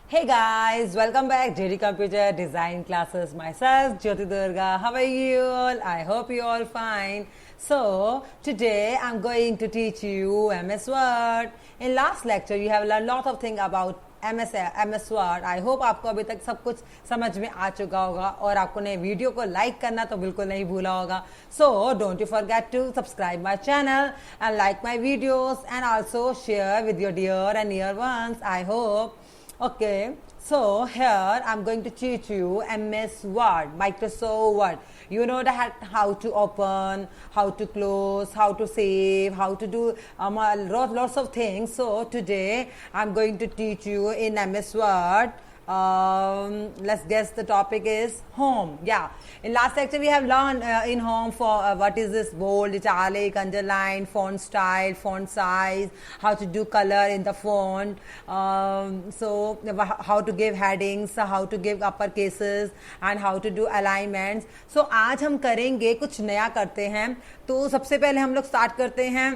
Hey guys, welcome back JD Computer Design Classes. Myself Jyoti Durga. How are you all? I hope you all fine. So today I'm going to teach you MS Word. In last lecture you have learned lot of things about MS Word. I hope आपको अभी तक सब कुछ समझ में आ चुका होगा और आपको ने वीडियो को लाइक करना तो बिल्कुल नहीं भूला होगा. So don't you forget to subscribe my channel and like my videos and also share with your dear and near ones. I hope. Okay, so here I'm going to teach you MS Word, Microsoft Word. You know that how to open, how to close, how to save, how to do lots of things. So today I'm going to teach you in MS Word. Let's guess the topic is home. Yeah, in last lecture we have learned in home for what is this bold, italic, underline, font style, font size, how to do color in the font, so how to give headings, how to give upper cases and how to do alignments. So आज हम करेंगे कुछ नया करते हैं. तो सबसे पहले हम लोग स्टार्ट करते हैं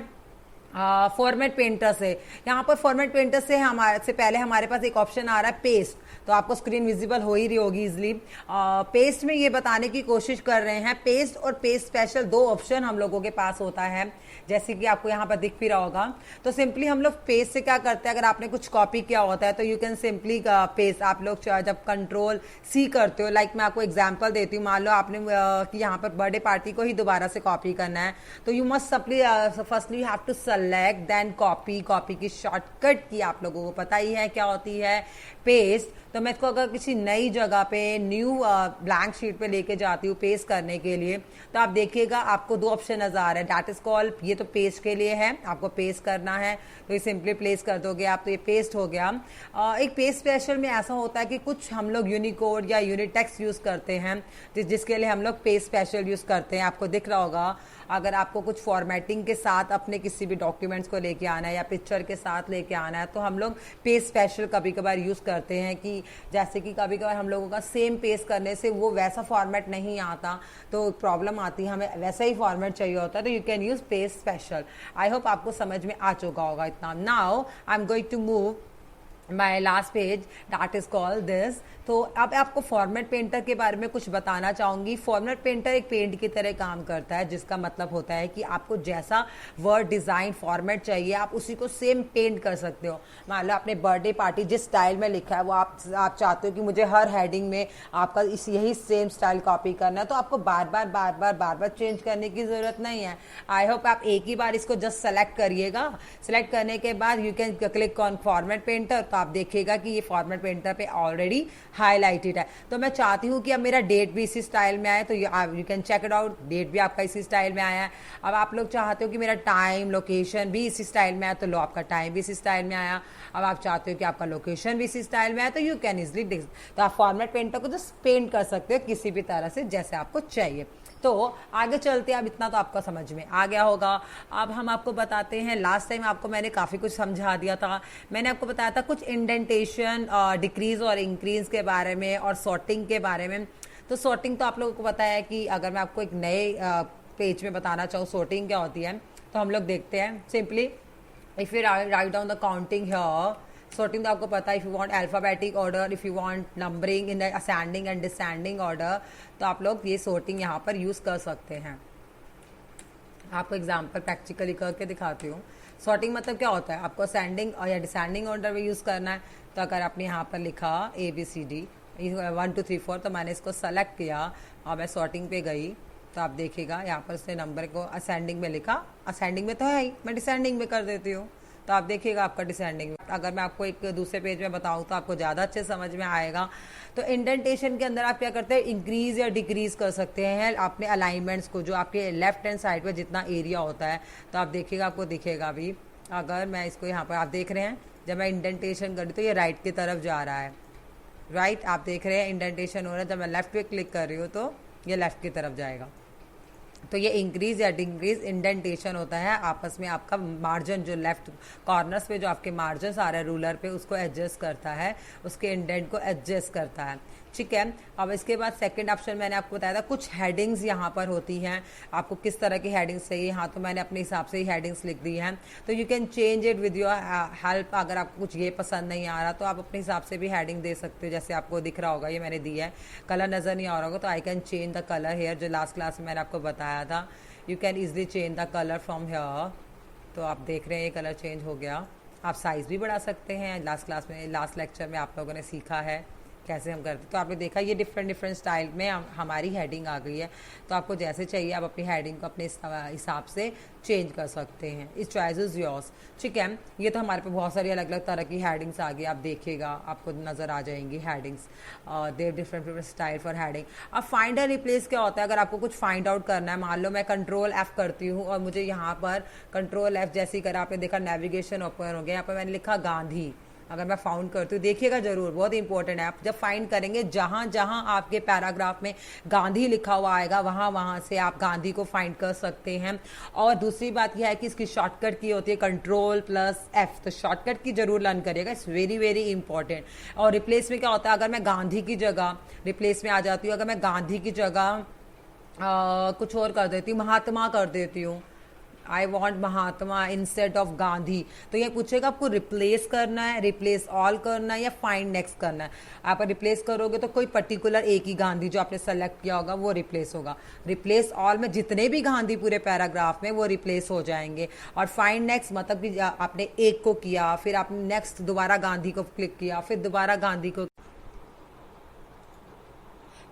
फॉर्मेट पेंटर से. यहाँ पर फॉर्मेट पेंटर से पहले हमारे पास एक ऑप्शन आ रहा है पेस्ट. तो आपको स्क्रीन विजिबल हो ही रही होगी इजिली. पेस्ट में ये बताने की कोशिश कर रहे हैं, पेस्ट और पेस्ट स्पेशल दो ऑप्शन हम लोगों के पास होता है, जैसे कि आपको यहाँ पर दिख भी रहा होगा. तो सिंपली हम लोग पेस्ट से क्या करते हैं, अगर आपने कुछ कॉपी किया होता है तो यू कैन सिंपली पेस्ट. आप लोग जब कंट्रोल सी करते हो, लाइक मैं आपको एग्जांपल देती हूँ. मान लो आपने कि यहाँ पर बर्थडे पार्टी को ही दोबारा से कॉपी करना है, तो you must simply firstly you have to select then copy की शॉर्टकट की आप लोगों को पता ही है क्या होती है, पेस्ट. तो मैं इसको अगर किसी नई जगह पे न्यू ब्लैंक शीट पे लेके जाती हूँ पेस्ट करने के लिए, तो आप देखिएगा आपको दो ऑप्शन नजर आ रहे हैं. दैट इज कॉल्ड, ये तो पेस्ट के लिए है, आपको पेस्ट करना है तो ये सिंपली प्लेस कर दोगे आप, तो ये पेस्ट हो गया. एक पेस्ट स्पेशल में ऐसा होता है कि कुछ हम लोग यूनिकोड या यूनिट टेक्स्ट यूज करते हैं जिसके लिए हम लोग पेस्ट स्पेशल यूज करते हैं. आपको दिख रहा होगा अगर आपको कुछ फॉर्मेटिंग के साथ अपने किसी भी डॉक्यूमेंट्स को लेके आना है या पिक्चर के साथ लेके आना है, तो हम लोग पेस्ट स्पेशल कभी कभार यूज करते हैं. कि जैसे कि कभी कभार हम लोगों का सेम पेस्ट करने से वो वैसा फॉर्मेट नहीं आता तो प्रॉब्लम आती है, हमें वैसा ही फॉर्मेट चाहिए होता है, तो you can use paste special. I hope आपको समझ में आ चुका होगा इतना. Now I am going to move my last page, that is called this. तो अब आपको फॉर्मेट पेंटर के बारे में कुछ बताना चाहूंगी. फॉर्मेट पेंटर एक पेंट की तरह काम करता है, जिसका मतलब होता है कि आपको जैसा वर्ड डिजाइन फॉर्मेट चाहिए आप उसी को सेम पेंट कर सकते हो. मान लो आपने बर्थडे पार्टी जिस स्टाइल में लिखा है वो आप चाहते हो कि मुझे हर हेडिंग में आपका यही सेम स्टाइल कॉपी करना है, तो आपको बार बार चेंज करने की जरूरत नहीं है. आई होप आप एक ही बार इसको जस्ट सेलेक्ट करिएगा. सेलेक्ट करने के बाद you can click on format painter, तो आप देखिएगा कि ये फॉर्मेट पेंटर पे ऑलरेडी हाईलाइटेड है. तो मैं चाहती हूँ कि अब मेरा डेट भी इसी स्टाइल में आए, तो you can check it out. Date भी आपका इसी स्टाइल में आया है. अब आप लोग चाहते हो कि मेरा टाइम लोकेशन भी इसी स्टाइल में आया, तो लो आपका टाइम भी इसी स्टाइल में आया. अब आप चाहते हो कि आपका लोकेशन भी इसी स्टाइल में आया, तो यू कैन इजिली, तो आप फॉर्मेट पेंटर को जस्ट पेंट कर सकते हो किसी भी तरह से जैसे आपको चाहिए. तो आगे चलते हैं. अब इतना तो आपको समझ में आ गया होगा. अब हम आपको बताते हैं, लास्ट टाइम आपको मैंने काफ़ी कुछ समझा दिया था. मैंने आपको बताया था कुछ इंडेंटेशन, डिक्रीज और इंक्रीज के बारे में और सॉर्टिंग के बारे में. तो सॉर्टिंग तो आप लोगों को पता है कि अगर मैं आपको एक नए पेज में बताना चाहूँ सॉर्टिंग क्या होती है, तो हम लोग देखते हैं. Simply if you write down the counting here, sorting तो आपको पता है. If you want alphabetic order, if you want numbering in the ascending and descending order, तो आप लोग ये sorting यहाँ पर यूज कर सकते हैं. आपको एग्जांपल प्रैक्टिकली करके दिखाती हूँ. sorting मतलब क्या होता है, आपको असेंडिंग या डिसेंडिंग ऑर्डर में यूज करना है. तो अगर आपने यहाँ पर लिखा ABCD 1 2 3 4, तो मैंने इसको सेलेक्ट किया और मैं sorting पे गई, तो आप देखिएगा यहाँ पर उसने नंबर को असेंडिंग में लिखा. असेंडिंग में तो है ही, मैं डिसेंडिंग में कर देती हूँ, तो आप देखिएगा आपका डिसेंडिंग. अगर मैं आपको एक दूसरे पेज में बताऊं तो आपको ज़्यादा अच्छे समझ में आएगा. तो इंडेंटेशन के अंदर आप क्या करते हैं, इंक्रीज या डिक्रीज कर सकते हैं अपने अलाइनमेंट्स को, जो आपके लेफ्ट हैंड साइड पे जितना एरिया होता है. तो आप देखिएगा, आपको दिखेगा अभी. अगर मैं इसको यहाँ पर आप देख रहे हैं, जब मैं इंडेंटेशन करूँ तो ये राइट की तरफ जा रहा है. राइट आप देख रहे हैं इंडेंटेशन हो रहा है. जब मैं लेफ्ट पे क्लिक कर रही हूँ तो ये लेफ्ट की तरफ जाएगा. तो ये इंक्रीज या डिक्रीज इंडेंटेशन होता है. आपस में आपका मार्जिन जो लेफ्ट कॉर्नर्स पे जो आपके मार्जिन आ रहे हैं रूलर पे, उसको एडजस्ट करता है, उसके इंडेंट को एडजस्ट करता है. ठीक है। अब इसके बाद सेकंड ऑप्शन मैंने आपको बताया था, कुछ हेडिंग्स यहाँ पर होती हैं, आपको किस तरह की हेडिंग्स चाहिए। हाँ, तो मैंने अपने हिसाब से ही हेडिंग्स लिख दी हैं, तो you can change it with your help. अगर आपको कुछ ये पसंद नहीं आ रहा तो आप अपने हिसाब से भी हेडिंग दे सकते हो। जैसे आपको दिख रहा होगा, ये मैंने दी है, कलर नज़र नहीं आ रहा होगा तो I can change the colour here, जो लास्ट क्लास में मैंने आपको बताया था। You can easily change the colour from here. तो आप देख रहे हैं ये कलर चेंज हो गया। आप साइज़ भी बढ़ा सकते हैं। लास्ट क्लास में, लास्ट लेक्चर में आप लोगों ने सीखा है कैसे हम करते। तो आपने देखा ये डिफरेंट स्टाइल में हमारी हेडिंग आ गई है। तो आपको जैसे चाहिए आप अपनी हेडिंग को अपने हिसाब से चेंज कर सकते हैं। इस चॉइस इज योर्स। ठीक है, ये तो हमारे पे बहुत सारी अलग अलग तरह की हेडिंग्स आ गई। आप देखिएगा आपको नज़र आ जाएंगी headings, there different style for heading. अब फाइंड एंड रिप्लेस क्या होता है, अगर आपको कुछ फाइंड आउट करना है, मान लो मैं कंट्रोल F करती हूँ और मुझे यहाँ पर कंट्रोल F जैसे ही करा, आपने देखा नेविगेशन ओपन हो गया। यहाँ पर मैंने लिखा गांधी। अगर मैं फाउंड करती हूँ, देखिएगा जरूर, बहुत इंपॉर्टेंट है। आप जब फाइंड करेंगे, जहां जहां आपके पैराग्राफ में गांधी लिखा हुआ आएगा, वहां वहां से आप गांधी को फाइंड कर सकते हैं। और दूसरी बात यह है कि इसकी शॉर्टकट की होती है Ctrl+F, तो शॉर्टकट की जरूर लर्न करिएगा, इट्स वेरी वेरी इंपॉर्टेंट। और रिप्लेस में क्या होता है, अगर मैं गांधी की जगह रिप्लेस में आ जाती हूँ, अगर मैं गांधी की जगह कुछ और कर देती हूँ, महात्मा कर देती हूँ, I want Mahatma instead of Gandhi, तो ये पूछेगा आपको रिप्लेस करना है, रिप्लेस ऑल करना है या फाइंड नेक्स्ट करना है। आप रिप्लेस करोगे तो कोई पर्टिकुलर एक ही गांधी जो आपने सेलेक्ट किया होगा वो रिप्लेस होगा। रिप्लेस ऑल में जितने भी गांधी पूरे पैराग्राफ में वो रिप्लेस हो जाएंगे। और फाइंड नेक्स्ट मतलब कि आपने एक को किया, फिर आपने नेक्स्ट दोबारा गांधी को क्लिक किया, फिर दोबारा गांधी को,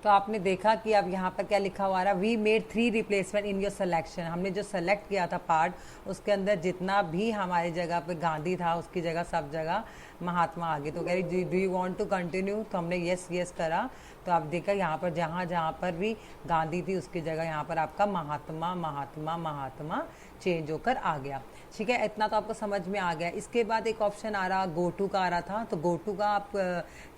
तो आपने देखा कि अब यहाँ पर क्या लिखा हुआ रहा, we made 3 replacement in your selection. हमने जो सेलेक्ट किया था पार्ट, उसके अंदर जितना भी हमारी जगह पे गांधी था उसकी जगह सब जगह महात्मा आ गए। तो कह रही do you want to continue, तो हमने यस यस करा। तो आप देखा यहाँ पर जहाँ जहाँ पर भी गांधी थी उसकी जगह यहाँ पर आपका महात्मा महात्मा महात्मा चेंज होकर आ गया। ठीक है, इतना तो आपको समझ में आ गया। इसके बाद एक ऑप्शन आ रहा, गो टू का आ रहा था। तो गो टू का आप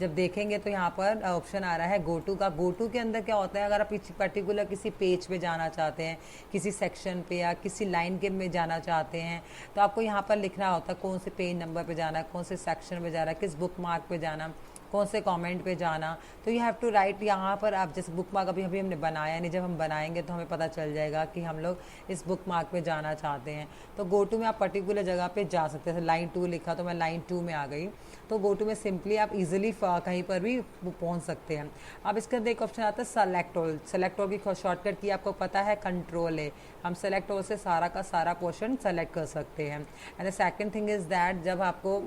जब देखेंगे तो यहाँ पर ऑप्शन आ रहा है गो टू का। गो टू के अंदर क्या होता है, अगर आप पर्टिकुलर किसी पेज पे जाना चाहते हैं, किसी सेक्शन पे या किसी लाइन के में जाना चाहते हैं, तो आपको यहाँ पर लिखना होता है कौन से पेज नंबर पे जाना है, कौन से सेक्शन पे जाना है, किस बुक मार्क पे जाना, कौन से कमेंट पे जाना। तो यू हैव टू राइट यहाँ पर। आप जैसे बुक मार्क अभी हमने बनाया नहीं, जब हम बनाएंगे तो हमें पता चल जाएगा कि हम लोग इस बुक मार्क पे जाना चाहते हैं। तो गो टू में आप पर्टिकुलर जगह पे जा सकते हैं। लाइन 2 लिखा तो मैं लाइन 2 में आ गई। तो गो टू में सिंपली आप इजीली कहीं पर भी पहुँच सकते हैं। अब इसके अंदर एक ऑप्शन आता है सेलेक्ट ऑल। सेलेक्ट ऑल की शॉर्टकट की आपको पता है कंट्रोल है। हम सेलेक्ट ऑल से सारा का सारा पोर्शन सेलेक्ट कर सकते हैं। And the second thing is that जब आपको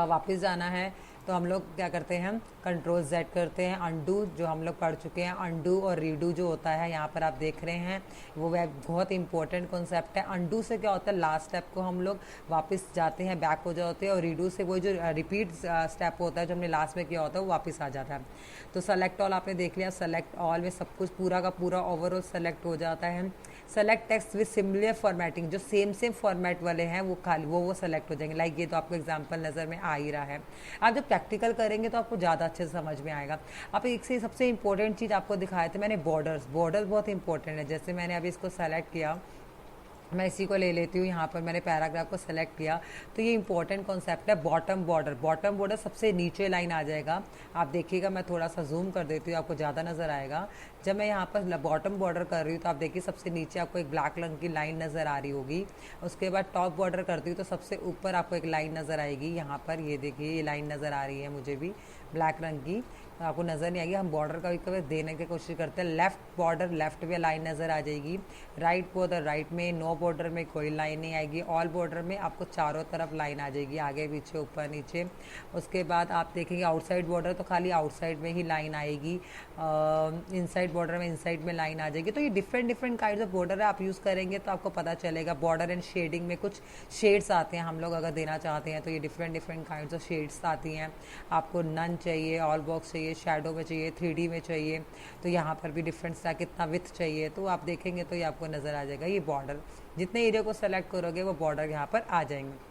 वापस जाना है तो हम लोग क्या करते हैं, Ctrl+Z करते हैं। अंडू जो हम लोग पढ़ चुके हैं, अंडू और रीडू जो होता है यहाँ पर आप देख रहे हैं, वो बहुत इंपॉर्टेंट कॉन्सेप्ट है। अंडू से क्या होता है, लास्ट स्टेप को हम लोग वापस जाते हैं, बैक हो जाते हैं। और रीडू से वो जो रिपीट स्टेप होता है जो हमने लास्ट में किया होता है वो वापस आ जाता है। तो सेलेक्ट ऑल आपने देख लिया, सेलेक्ट ऑल में सब कुछ पूरा का पूरा ओवरऑल सेलेक्ट हो जाता है। Select text with similar formatting, जो सेम फॉर्मेट वाले हैं वो खाली वो सेलेक्ट हो जाएंगे। लाइक ये तो आपको एग्जांपल नज़र में आ ही रहा है। आप जब प्रैक्टिकल करेंगे तो आपको ज़्यादा अच्छे से समझ में आएगा। अब एक से सबसे इंपॉर्टेंट चीज़ आपको दिखाए थे मैंने, बॉर्डर्स बहुत इंपॉर्टेंट है। जैसे मैंने अभी इसको सेलेक्ट किया, मैं इसी को ले लेती हूँ। यहाँ पर मैंने पैराग्राफ को सेलेक्ट किया, तो ये इंपॉर्टेंट कॉन्सेप्ट है बॉटम बॉर्डर। बॉटम बॉर्डर सबसे नीचे लाइन आ जाएगा। आप देखिएगा, मैं थोड़ा सा जूम कर देती हूँ, आपको ज़्यादा नज़र आएगा। जब मैं यहाँ पर बॉटम बॉर्डर कर रही हूँ तो आप देखिए सबसे नीचे आपको एक ब्लैक रंग की लाइन नज़र आ रही होगी। उसके बाद टॉप बॉर्डर करती हूँ तो सबसे ऊपर आपको एक लाइन नज़र आएगी। यहाँ पर ये देखिए, ये लाइन नज़र आ रही है मुझे भी ब्लैक रंग की, तो आपको नज़र नहीं आएगी। हम बॉर्डर का कभी देने की कोशिश करते हैं। लेफ्ट बॉर्डर, लेफ्ट में लाइन नज़र आ जाएगी। राइट बॉर्डर, राइट में। नो बॉर्डर में कोई लाइन नहीं आएगी। ऑल बॉर्डर में आपको चारों तरफ लाइन आ जाएगी, आगे पीछे ऊपर नीचे। उसके बाद आप देखेंगे आउटसाइड बॉर्डर, तो खाली आउटसाइड में ही लाइन आएगी। इनसाइड बॉर्डर में इनसाइड में लाइन आ जाएगी। तो ये डिफरेंट काइंड ऑफ बॉर्डर है, आप यूज़ करेंगे तो आपको पता चलेगा। बॉर्डर एंड शेडिंग में कुछ शेड्स आते हैं, हम लोग अगर देना चाहते हैं तो ये डिफरेंट काइंड ऑफ शेड्स आती हैं। आपको नन चाहिए, ऑल बॉक्स चाहिए, शैडो में चाहिए, 3D में चाहिए, तो यहाँ पर भी डिफरेंस था, कितना विथ चाहिए, तो आप देखेंगे तो ये आपको नज़र आ जाएगा। ये बॉर्डर, जितने एरिया को सेलेक्ट करोगे वो बॉर्डर यहाँ पर आ जाएंगे।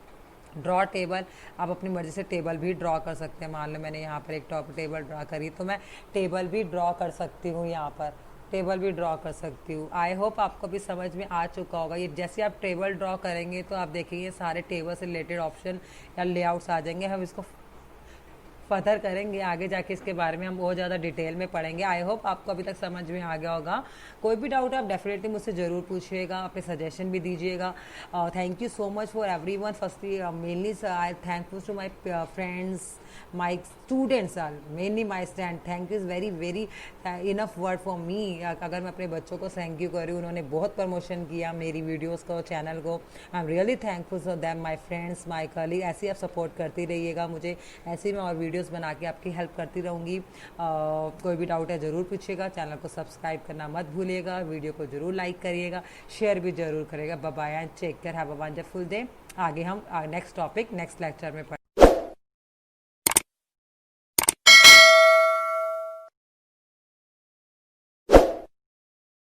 ड्रॉ टेबल, आप अपनी मर्जी से टेबल भी ड्रॉ कर सकते हैं। मान लो मैंने यहाँ पर एक टॉप टेबल ड्रॉ करी, तो मैं टेबल भी ड्रॉ कर सकती हूँ, यहाँ पर टेबल भी ड्रॉ कर सकती हूँ। आई होप आपको भी समझ में आ चुका होगा। ये जैसे आप टेबल ड्रॉ करेंगे तो आप देखेंगे सारे टेबल से रिलेटेड ऑप्शन या लेआउट्स आ जाएंगे। हम इसको फर्दर करेंगे आगे जाके, इसके बारे में हम बहुत ज़्यादा डिटेल में पढ़ेंगे। आई होप आपको अभी तक समझ में आ गया होगा। कोई भी डाउट आप डेफिनेटली मुझसे ज़रूर पूछिएगा, अपने सजेशन भी दीजिएगा। Thank you so much for everyone. Firstly mainly I thankful to my friends, my students are mainly my stand. Thank you is very very enough word for me. अगर मैं अपने बच्चों को थैंक यू करूँ, उन्होंने बहुत promotion किया मेरी वीडियोस को, चैनल को। I am really thankful for them, my friends, my colleague. ऐसे ही आप सपोर्ट करती रहिएगा मुझे, ऐसे ही मैं और वीडियोस बना के आपकी हेल्प करती रहूँगी। कोई भी डाउट है ज़रूर पूछिएगा। चैनल को सब्सक्राइब करना मत भूलिएगा, वीडियो को ज़रूर लाइक करिएगा, शेयर भी ज़रूर करिएगा। Bye bye and take care, have a wonderful day. आगे हम नेक्स्ट टॉपिक नेक्स्ट लेक्चर में पढ़ेंगे।